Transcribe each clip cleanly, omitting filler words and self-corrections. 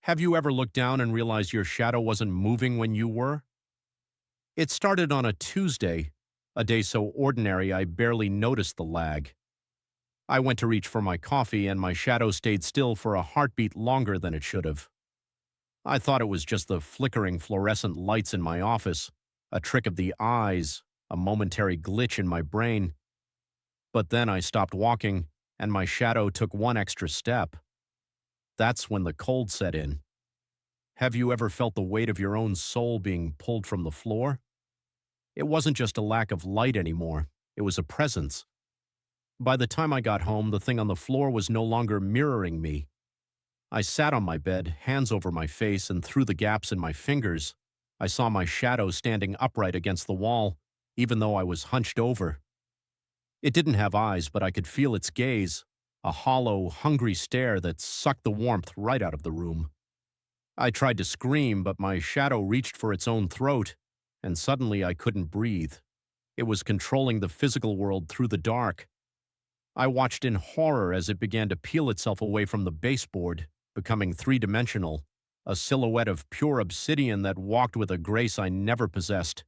Have you ever looked down and realized your shadow wasn't moving when you were? It started on a Tuesday, a day so ordinary I barely noticed the lag. I went to reach for my coffee and my shadow stayed still for a heartbeat longer than it should have. I thought it was just the flickering fluorescent lights in my office, a trick of the eyes, a momentary glitch in my brain. But then I stopped walking and my shadow took one extra step. That's when the cold set in. Have you ever felt the weight of your own soul being pulled from the floor? It wasn't just a lack of light anymore, it was a presence. By the time I got home, the thing on the floor was no longer mirroring me. I sat on my bed, hands over my face, and through the gaps in my fingers, I saw my shadow standing upright against the wall, even though I was hunched over. It didn't have eyes, but I could feel its gaze, a hollow, hungry stare that sucked the warmth right out of the room. I tried to scream, but my shadow reached for its own throat, and suddenly I couldn't breathe. It was controlling the physical world through the dark. I watched in horror as it began to peel itself away from the baseboard, becoming three-dimensional, a silhouette of pure obsidian that walked with a grace I never possessed.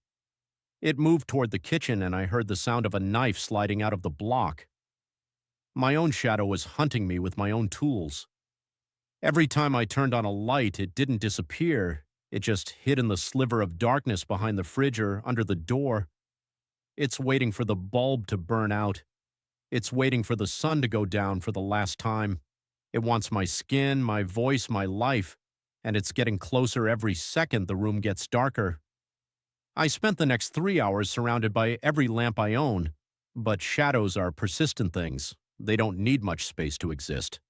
It moved toward the kitchen and I heard the sound of a knife sliding out of the block. My own shadow was hunting me with my own tools. Every time I turned on a light, it didn't disappear. It just hid in the sliver of darkness behind the fridge or under the door. It's waiting for the bulb to burn out. It's waiting for the sun to go down for the last time. It wants my skin, my voice, my life, and it's getting closer every second the room gets darker. I spent the next 3 hours surrounded by every lamp I own, but shadows are persistent things. They don't need much space to exist.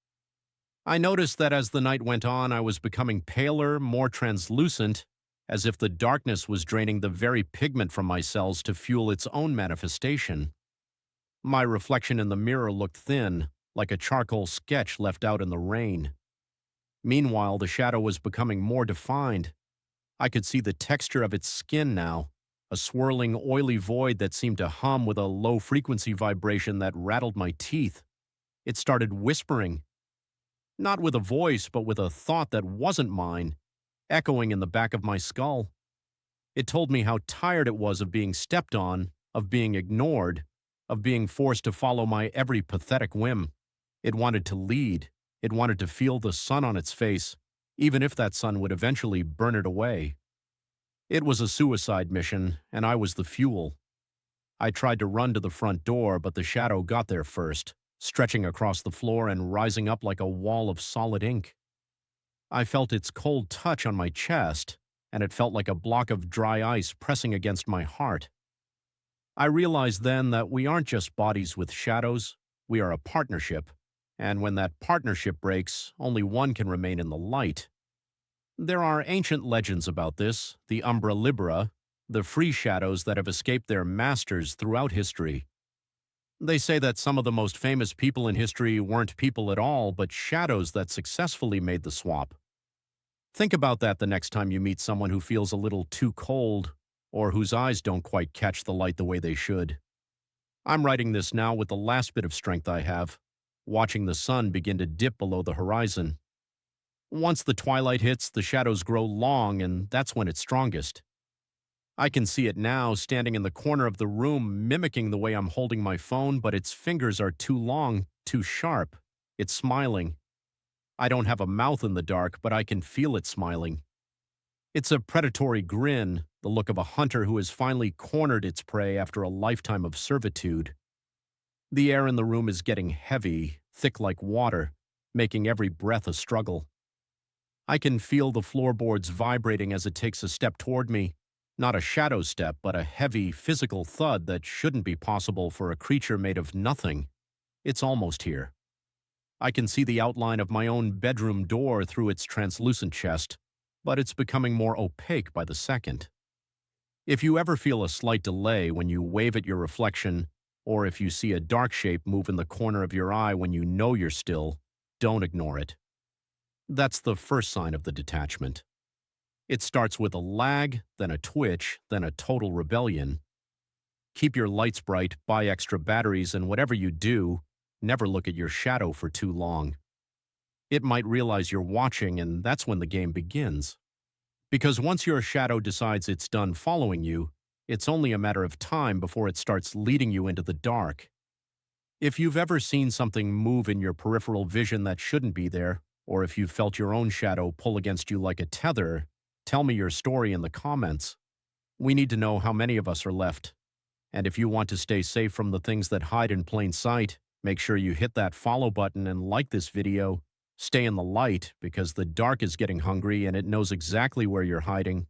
I noticed that as the night went on, I was becoming paler, more translucent, as if the darkness was draining the very pigment from my cells to fuel its own manifestation. My reflection in the mirror looked thin, like a charcoal sketch left out in the rain. Meanwhile, the shadow was becoming more defined. I could see the texture of its skin now, a swirling, oily void that seemed to hum with a low-frequency vibration that rattled my teeth. It started whispering. Not with a voice, but with a thought that wasn't mine, echoing in the back of my skull. It told me how tired it was of being stepped on, of being ignored, of being forced to follow my every pathetic whim. It wanted to lead. It wanted to feel the sun on its face, even if that sun would eventually burn it away. It was a suicide mission, and I was the fuel. I tried to run to the front door, but the shadow got there first, stretching across the floor and rising up like a wall of solid ink. I felt its cold touch on my chest, and it felt like a block of dry ice pressing against my heart. I realized then that we aren't just bodies with shadows, we are a partnership, and when that partnership breaks, only one can remain in the light. There are ancient legends about this, the Umbra Libera, the free shadows that have escaped their masters throughout history. They say that some of the most famous people in history weren't people at all, but shadows that successfully made the swap. Think about that the next time you meet someone who feels a little too cold, or whose eyes don't quite catch the light the way they should. I'm writing this now with the last bit of strength I have, watching the sun begin to dip below the horizon. Once the twilight hits, the shadows grow long, and that's when it's strongest. I can see it now, standing in the corner of the room, mimicking the way I'm holding my phone, but its fingers are too long, too sharp. It's smiling. I don't have a mouth in the dark, but I can feel it smiling. It's a predatory grin, the look of a hunter who has finally cornered its prey after a lifetime of servitude. The air in the room is getting heavy, thick like water, making every breath a struggle. I can feel the floorboards vibrating as it takes a step toward me, not a shadow step, but a heavy, physical thud that shouldn't be possible for a creature made of nothing. It's almost here. I can see the outline of my own bedroom door through its translucent chest, but it's becoming more opaque by the second. If you ever feel a slight delay when you wave at your reflection, or if you see a dark shape move in the corner of your eye when you know you're still, don't ignore it. That's the first sign of the detachment. It starts with a lag, then a twitch, then a total rebellion. Keep your lights bright, buy extra batteries, and whatever you do, never look at your shadow for too long. It might realize you're watching, and that's when the game begins. Because once your shadow decides it's done following you, it's only a matter of time before it starts leading you into the dark. If you've ever seen something move in your peripheral vision that shouldn't be there, or if you've felt your own shadow pull against you like a tether, tell me your story in the comments. We need to know how many of us are left. And if you want to stay safe from the things that hide in plain sight, make sure you hit that follow button and like this video. Stay in the light because the dark is getting hungry and it knows exactly where you're hiding.